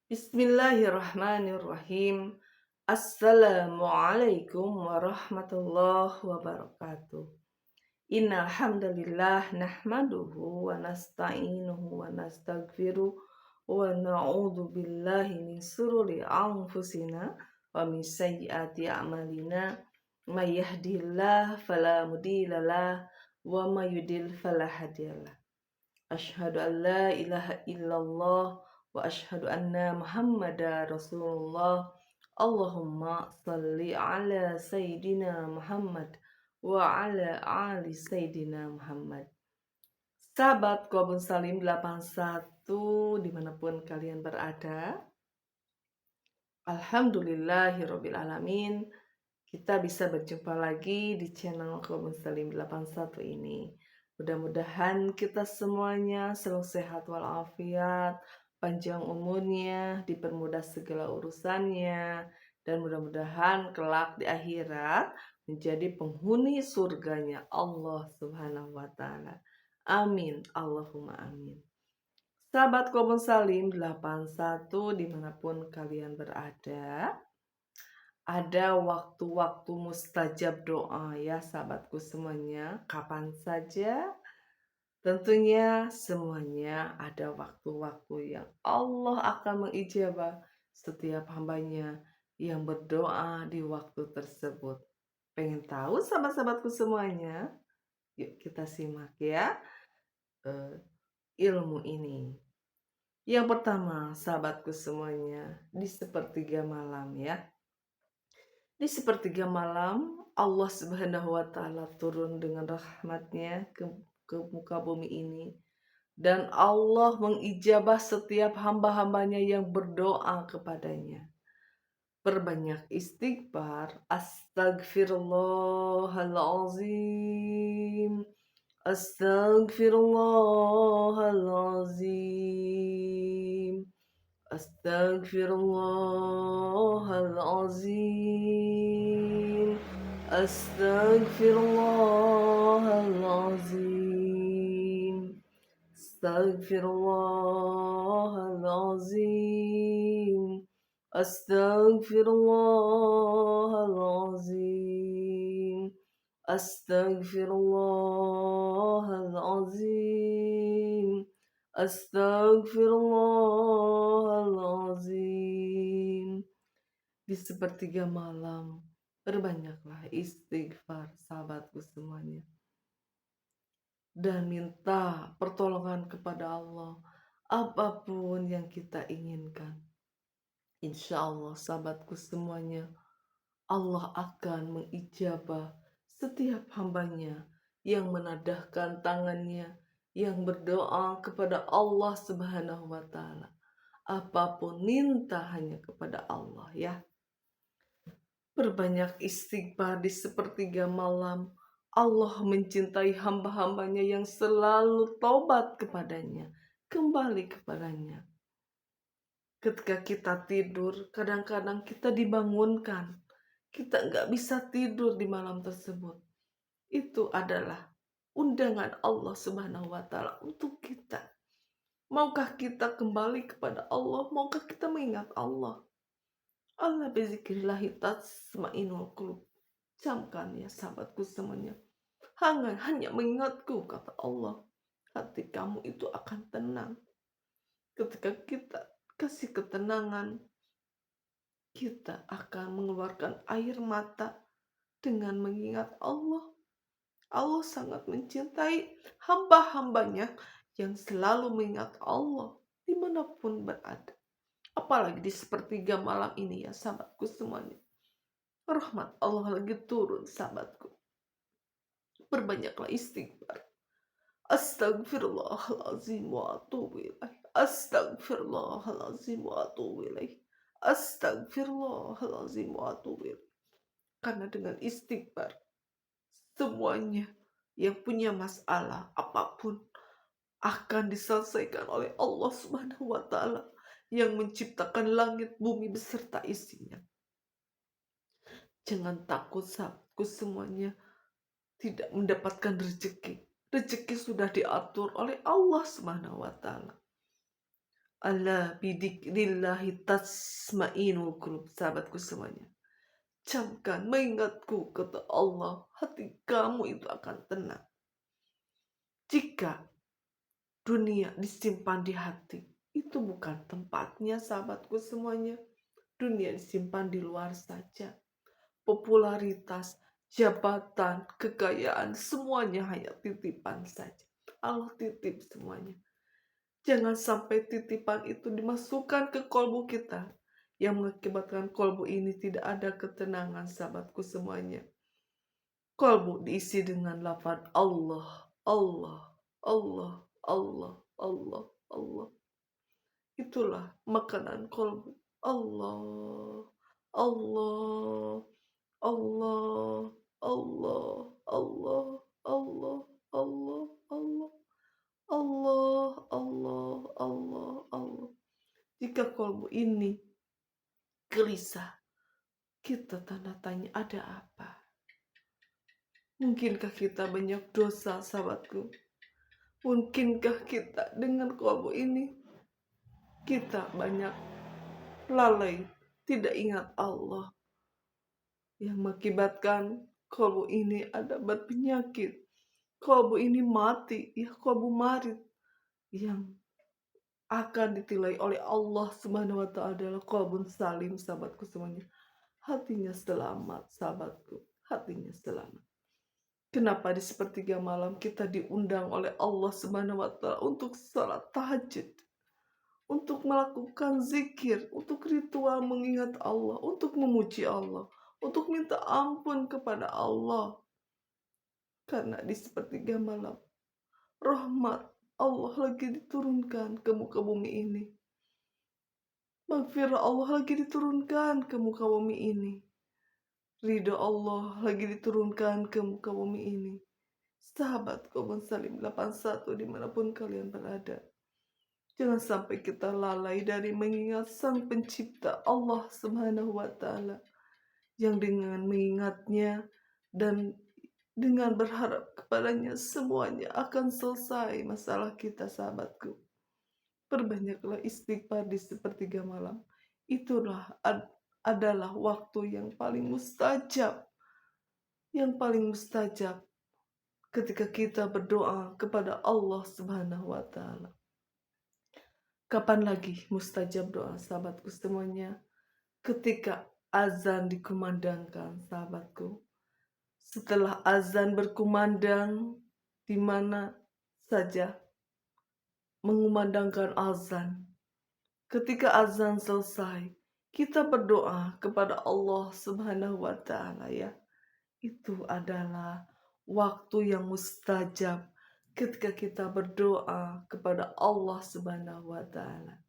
Bismillahirrahmanirrahim. Assalamualaikum warahmatullahi wabarakatuh. Innal hamdalillah nahmaduhu wa nasta'inuhu wa nastaghfiruh wa na'udzu billahi min sururi anfusina wa min sayyiati a'malina. May yahdihillahu fala mudhillalah wa may yudlil fala hadiyalah. Asyhadu an la ilaha illallah wa asyhadu anna Muhammadar Rasulullah. Allahumma salli ala Sayyidina Muhammad wa ala ali Sayyidina Muhammad. Sahabat Kobun Salim 81 dimanapun kalian berada, Alhamdulillahirabbil alamin, kita bisa berjumpa lagi di channel Kobun Salim 81 ini. Mudah-mudahan kita semuanya selalu sehat walafiat, panjang umurnya, dipermudah segala urusannya, dan mudah-mudahan kelak di akhirat menjadi penghuni surganya Allah Subhanahu wa Ta'ala. Amin, Allahumma amin. Sahabat Kobun Salim 81 dimanapun kalian berada, ada waktu-waktu mustajab doa ya sahabatku semuanya, kapan saja. Tentunya semuanya ada waktu-waktu yang Allah akan mengijabah setiap hambanya yang berdoa di waktu tersebut. Pengen tahu sahabat-sahabatku semuanya? Yuk kita simak ya ilmu ini. Yang pertama sahabatku semuanya, di sepertiga malam ya. Di sepertiga malam, Allah Subhanahu wa Ta'ala turun dengan rahmatnya ke muka bumi ini. Dan Allah mengijabah setiap hamba-hambanya yang berdoa kepadanya. Perbanyak istighfar. Astagfirullahalazim. Astagfirullahalazim. Astagfirullahalazim. Astagfirullahalazim. Astagfirullahalazim. Astagfirullahalazim. Astagfirullahalazim. Astagfirullahalazim. Di sepertiga malam, perbanyaklah istighfar sahabatku semuanya. Dan minta pertolongan kepada Allah apapun yang kita inginkan. Insya Allah sahabatku semuanya, Allah akan mengijabah setiap hambanya yang menadahkan tangannya, yang berdoa kepada Allah Subhanahu wa Ta'ala. Apapun minta hanya kepada Allah ya. Berbanyak istighfar di sepertiga malam. Allah mencintai hamba-hambanya yang selalu taubat kepadanya, kembali kepadanya. Ketika kita tidur, kadang-kadang kita dibangunkan. Kita nggak bisa tidur di malam tersebut. Itu adalah undangan Allah Subhanahu wa Ta'ala untuk kita. Maukah kita kembali kepada Allah? Maukah kita mengingat Allah? Allah bizikrillahi tatma'innul qulub. Camkan ya sahabatku semuanya. Hanya mengingatku, kata Allah, hati kamu itu akan tenang. Ketika kita kasih ketenangan, kita akan mengeluarkan air mata dengan mengingat Allah. Allah sangat mencintai hamba-hambanya yang selalu mengingat Allah dimanapun berada. Apalagi di sepertiga malam ini ya sahabatku semuanya. Rahmat Allah lagi turun sahabatku. Perbanyaklah istighfar. Astagfirullahalazim wa atubu ilaih. Astagfirullahalazim wa atubu ilaih. Astagfirullahalazim wa atubu ilaih. Karena dengan istighfar, semuanya yang punya masalah apapun akan diselesaikan oleh Allah Subhanahu wa Ta'ala yang menciptakan langit bumi beserta isinya. Jangan takut sahabatku semuanya tidak mendapatkan rezeki. Rezeki sudah diatur oleh Allah Subhanahu wa Ta'ala. Ala bidzikrillahi tasma'innul qulub, sahabatku semuanya. Camkan, mengingatku, kata Allah, hati kamu itu akan tenang. Jika dunia disimpan di hati, itu bukan tempatnya, sahabatku semuanya. Dunia disimpan di luar saja. Popularitas, jabatan, kekayaan, semuanya hanya titipan saja. Allah titip semuanya. Jangan sampai titipan itu dimasukkan ke kolbu kita, yang mengakibatkan kolbu ini tidak ada ketenangan, sahabatku semuanya. Kolbu diisi dengan lafaz Allah, Allah, Allah, Allah, Allah, Allah. Itulah makanan kolbu. Allah, Allah, Allah, Allah, Allah, Allah, Allah, Allah, Allah, Allah, Allah, Allah. Jika kolbu ini gelisah, kita tanda tanya, ada apa? Mungkinkah kita banyak dosa, sahabatku? Mungkinkah kita dengan kolbu ini kita banyak lalai, tidak ingat Allah, yang mengakibatkan kolbu ini ada berpenyakit, kolbu ini mati, ya kolbu marit, yang akan ditilai oleh Allah Subhanahu wa Ta'ala adalah kolbun salim, sahabatku semuanya. Hatinya selamat, sahabatku, hatinya selamat. Kenapa di sepertiga malam kita diundang oleh Allah Subhanahu wa Ta'ala untuk salat tahajud, untuk melakukan zikir, untuk ritual mengingat Allah, untuk memuji Allah, untuk minta ampun kepada Allah. Karena di sepertiga malam, rahmat Allah lagi diturunkan ke muka bumi ini. Maghfirah Allah lagi diturunkan ke muka bumi ini. Ridho Allah lagi diturunkan ke muka bumi ini. Sahabat Kobon Salim 81 dimanapun kalian berada. Jangan sampai kita lalai dari mengingat Sang Pencipta Allah Subhanahu wa Ta'ala, yang dengan mengingatnya dan dengan berharap kepadanya semuanya akan selesai masalah kita, sahabatku. Perbanyaklah istighfar di sepertiga malam. Itulah adalah waktu yang paling mustajab. Yang paling mustajab ketika kita berdoa kepada Allah Subhanahu wa Ta'ala. Kapan lagi mustajab doa, sahabatku semuanya? Ketika azan dikumandangkan, sahabatku. Setelah azan berkumandang, di mana saja mengumandangkan azan. Ketika azan selesai, kita berdoa kepada Allah Subhanahu wa Ta'ala, ya. Itu adalah waktu yang mustajab ketika kita berdoa kepada Allah Subhanahu wa Ta'ala.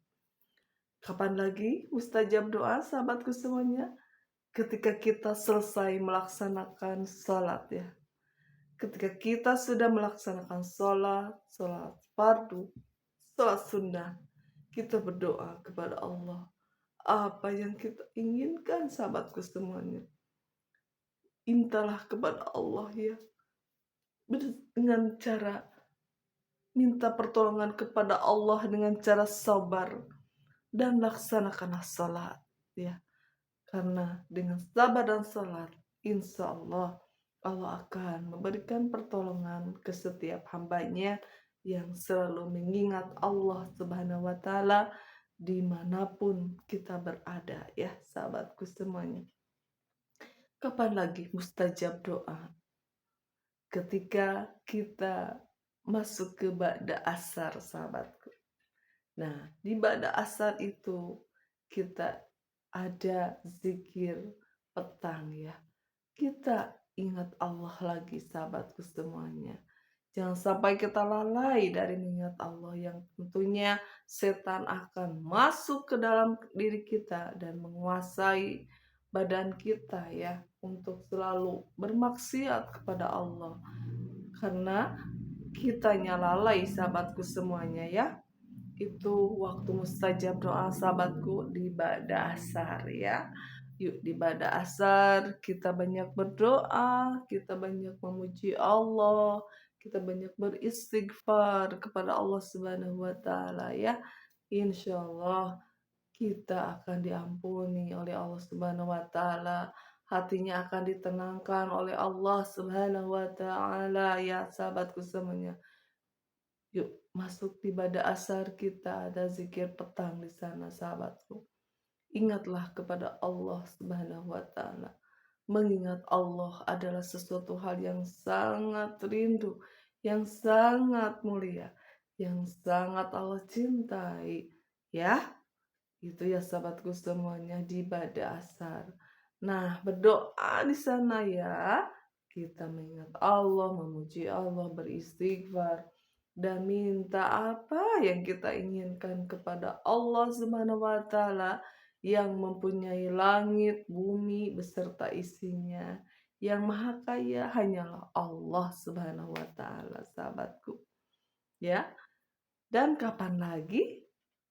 Kapan lagi mustajab doa, sahabatku semuanya? Ketika kita selesai melaksanakan sholat, ya. Ketika kita sudah melaksanakan sholat fardu, sholat sunnah, kita berdoa kepada Allah. Apa yang kita inginkan, sahabatku semuanya, mintalah kepada Allah, ya. Dengan cara minta pertolongan kepada Allah dengan cara sabar dan laksanakanlah sholat, ya. Karena dengan sabar dan sholat, insya Allah Allah akan memberikan pertolongan ke setiap hambanya yang selalu mengingat Allah Subhanahu wa Ta'ala dimanapun kita berada, ya, sahabatku semuanya. Kapan lagi mustajab doa? Ketika kita masuk ke ba'da asar, sahabatku. Nah, di ba'da asar itu kita ada zikir petang, ya. Kita ingat Allah lagi, sahabatku semuanya. Jangan sampai kita lalai dari mengingat Allah, yang tentunya setan akan masuk ke dalam diri kita dan menguasai badan kita, ya, untuk selalu bermaksiat kepada Allah. Karena kitanya lalai, sahabatku semuanya, ya. Itu waktu mustajab doa, sahabatku, di ba'da asar, ya. Yuk, di ba'da asar kita banyak berdoa, kita banyak memuji Allah, kita banyak beristighfar kepada Allah Subhanahu wa Ta'ala, ya. insya Allah kita akan diampuni oleh Allah Subhanahu wa taala, hatinya akan ditenangkan oleh Allah Subhanahu wa taala, ya sahabatku semuanya. Yuk masuk di pada asar kita ada zikir petang di sana sahabatku. Ingatlah kepada Allah Subhanahu wa taala. Mengingat Allah adalah sesuatu hal yang sangat rindu, yang sangat mulia, yang sangat Allah cintai. Ya, itu ya sahabatku semuanya di pada asar. Nah, berdoa di sana ya. Kita mengingat Allah, memuji Allah, beristighfar, dan minta apa yang kita inginkan kepada Allah Subhanahu wa taala yang mempunyai langit, bumi beserta isinya. Yang maha kaya hanyalah Allah Subhanahu wa taala, sahabatku. Ya, dan kapan lagi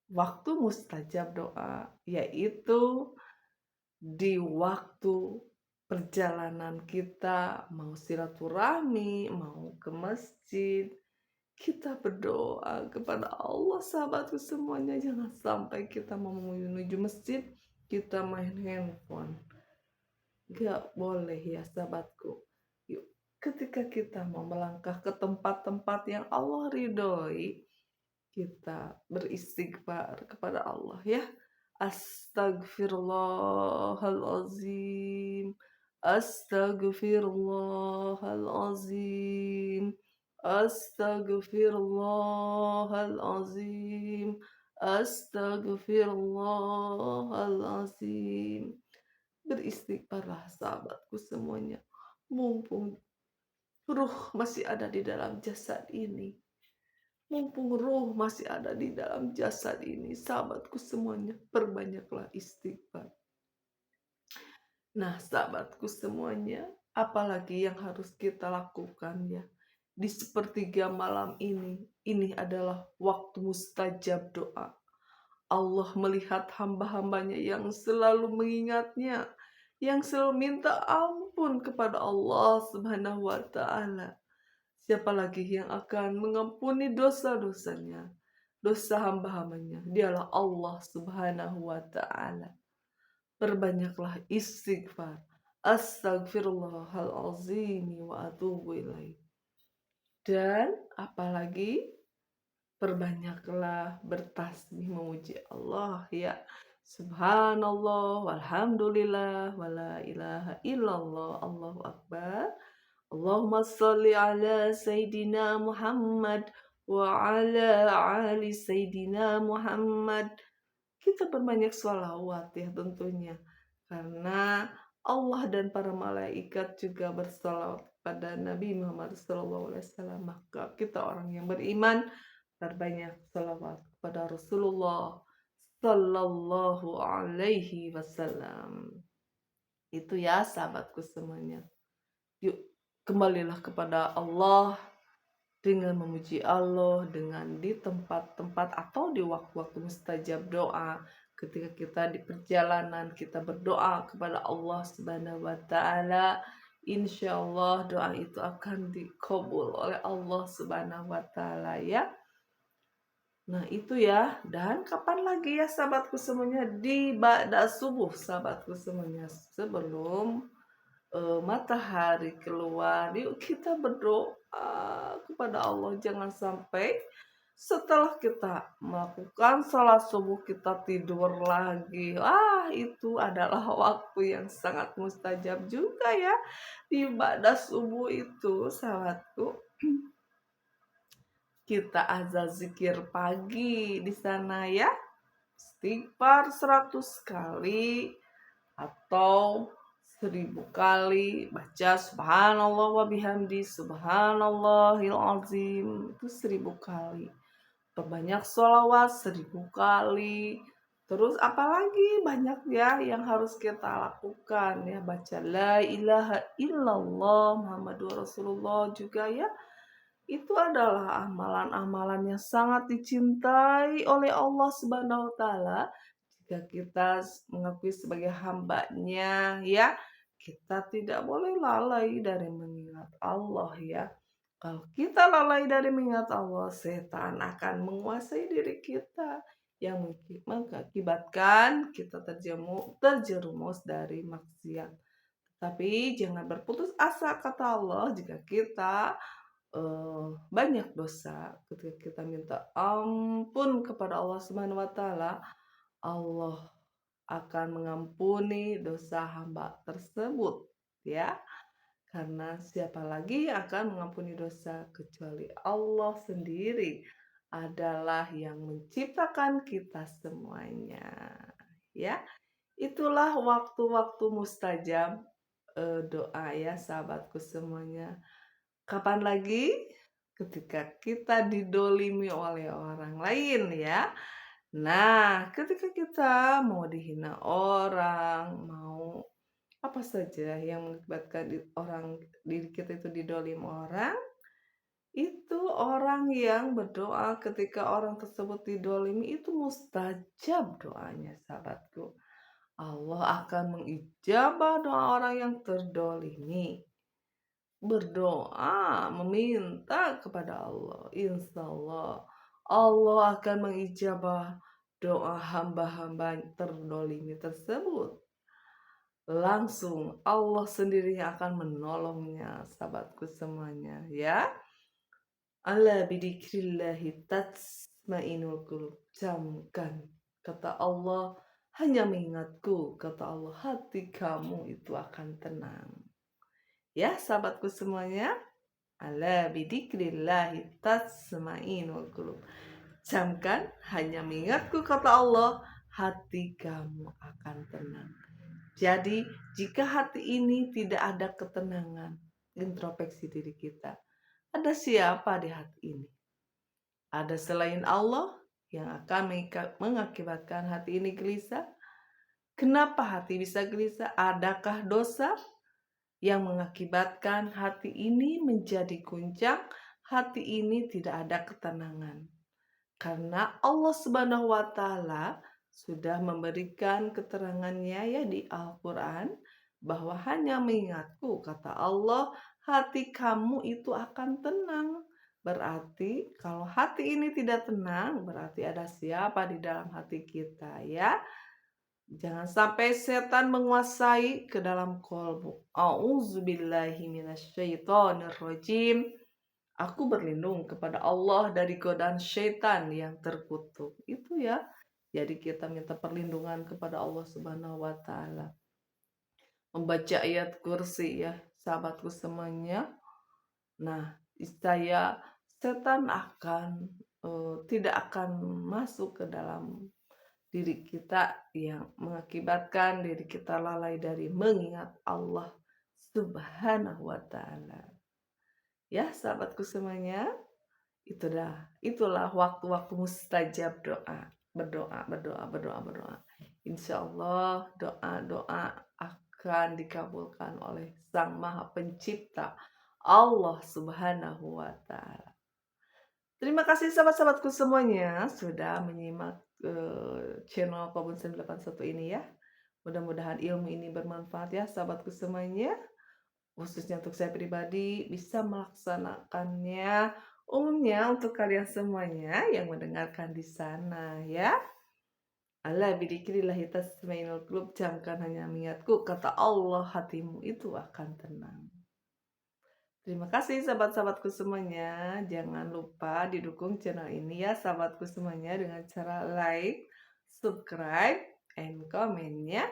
waktu mustajab doa, yaitu di waktu perjalanan kita mau silaturahmi, mau ke masjid, kita berdoa kepada Allah sahabatku semuanya. Jangan sampai kita mau menuju masjid, kita main handphone. Gak boleh ya sahabatku. Yuk, ketika kita mau melangkah ke tempat-tempat yang Allah ridhoi, kita beristighfar kepada Allah ya. Astagfirullahalazim. Astagfirullahalazim. Astagfirullahalazim. Astagfirullahalazim. Beristighfarlah sahabatku semuanya. Mumpung ruh masih ada di dalam jasad ini. Mumpung ruh masih ada di dalam jasad ini, sahabatku semuanya, perbanyaklah istighfar. Nah, sahabatku semuanya, apalagi yang harus kita lakukan ya? Di sepertiga malam ini adalah waktu mustajab doa. Allah melihat hamba-hambanya yang selalu mengingatnya, yang selalu minta ampun kepada Allah Subhanahu wa taala. Siapa lagi yang akan mengampuni dosa-dosanya, dosa hamba-hambanya? Dialah Allah Subhanahu wa taala. Perbanyaklah istighfar. Astagfirullahalazim wa atubu ilaih. Dan apalagi perbanyaklah bertasbih memuji Allah ya. Subhanallah walhamdulillah wala ilaha illallah, Allahu akbar. Allahumma salli ala Sayyidina Muhammad wa ala ali Sayyidina Muhammad. Kita berbanyak sholawat ya tentunya. Karena Allah dan para malaikat juga bersalawat pada Nabi Muhammad SAW. Maka kita orang yang beriman berbanyak sholawat kepada Rasulullah Sallallahu Alaihi Wasallam. Itu ya sahabatku semuanya. Yuk kembalilah kepada Allah dengan memuji Allah, dengan di tempat-tempat atau di waktu-waktu mustajab doa. Ketika kita di perjalanan, kita berdoa kepada Allah Subhanahu wa taala, insya Allah doa itu akan dikabul oleh Allah Subhanahu wa taala ya. Nah itu ya, dan kapan lagi ya sahabatku semuanya? Di ba'da subuh sahabatku semuanya, sebelum matahari keluar, yuk kita berdoa kepada Allah. Jangan sampai setelah kita melakukan sholat subuh kita tidur lagi. Itu adalah waktu yang sangat mustajab juga ya. Di ibadah subuh itu sahabatku, kita azan zikir pagi di sana ya. Istighfar 100 kali atau 1000 kali baca subhanallah wa bihamdi subhanallahil azim, itu 1000 kali. Perbanyak sholawat 1000 kali. Terus apalagi banyak ya yang harus kita lakukan ya, baca la ilaha illallah Muhammadur Rasulullah juga ya. Itu adalah amalan-amalan yang sangat dicintai oleh Allah Subhanahu wa taala. Jika kita mengakui sebagai hambanya ya, kita tidak boleh lalai dari mengingat Allah ya. Kalau kita lalai dari mengingat Allah, setan akan menguasai diri kita. yang mengakibatkan kita terjerumus dari maksiat. Tapi jangan berputus asa kata Allah jika kita banyak dosa, ketika kita minta ampun kepada Allah Subhanahu wa taala, Allah akan mengampuni dosa hamba tersebut, ya. Karena siapa lagi yang akan mengampuni dosa kecuali Allah sendiri adalah yang menciptakan kita semuanya, ya. Itulah waktu-waktu mustajab, doa ya sahabatku semuanya. Kapan lagi? Ketika kita didolimi oleh orang lain ya. Nah, ketika kita mau dihina orang, mau apa saja yang mengakibatkan diri kita itu didolim orang, itu orang yang berdoa ketika orang tersebut didolimi itu mustajab doanya sahabatku. Allah akan mengijabah doa orang yang terdolimi. Berdoa, meminta kepada Allah. Insya Allah, Allah akan mengijabah doa hamba-hamba terdolimi tersebut. Langsung Allah sendiri yang akan menolongnya, sahabatku semuanya, ya. Ala bidikrillahi tatsmainul qulub. Camkan, kata Allah, hanya mengingatku, kata Allah, hati kamu itu akan tenang. Ya, sahabatku semuanya, ala bidikrillahi tatsmainul qulub. Camkan, hanya mengingatku, kata Allah, hati kamu akan tenang. Jadi, jika hati ini tidak ada ketenangan, introspeksi diri kita. Ada siapa di hati ini? Ada selain Allah yang akan mengakibatkan hati ini gelisah? Kenapa hati bisa gelisah? Adakah dosa yang mengakibatkan hati ini menjadi guncang? Hati ini tidak ada ketenangan. Karena Allah Subhanahu wa taala sudah memberikan keterangannya ya di Al-Qur'an bahwa hanya mengingatku, kata Allah, hati kamu itu akan tenang. Berarti kalau hati ini tidak tenang, berarti ada siapa di dalam hati kita ya. Jangan sampai setan menguasai ke dalam kolbu. A'udzubillahi minasyaitonirrajim. Aku berlindung kepada Allah dari godaan syaitan yang terkutuk. Itu ya. Jadi kita minta perlindungan kepada Allah Subhanahu wa taala. Membaca ayat kursi ya, sahabatku semuanya. Nah, saya setan tidak akan masuk ke dalam diri kita yang mengakibatkan diri kita lalai dari mengingat Allah Subhanahu wa taala. Ya, sahabatku semuanya, itulah waktu-waktu mustajab doa. Berdoa. Insya Allah doa-doa akan dikabulkan oleh Sang Maha Pencipta Allah Subhanahu wa taala. Terima kasih sahabat-sahabatku semuanya sudah menyimak channel Kobun 981 ini ya. Mudah-mudahan ilmu ini bermanfaat ya sahabatku semuanya. Khususnya untuk saya pribadi bisa melaksanakannya umumnya untuk kalian semuanya yang mendengarkan di sana ya. Ala bidikrillahi tasmainul qulub. Camkan hanya mengingatku, kata Allah, hatimu itu akan tenang. Terima kasih sahabat-sahabatku semuanya. Jangan lupa didukung channel ini ya sahabatku semuanya dengan cara like, subscribe, and komennya.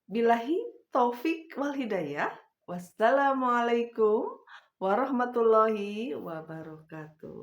Billahi taufik wal hidayah. Wassalamualaikum warahmatullahi wabarakatuh.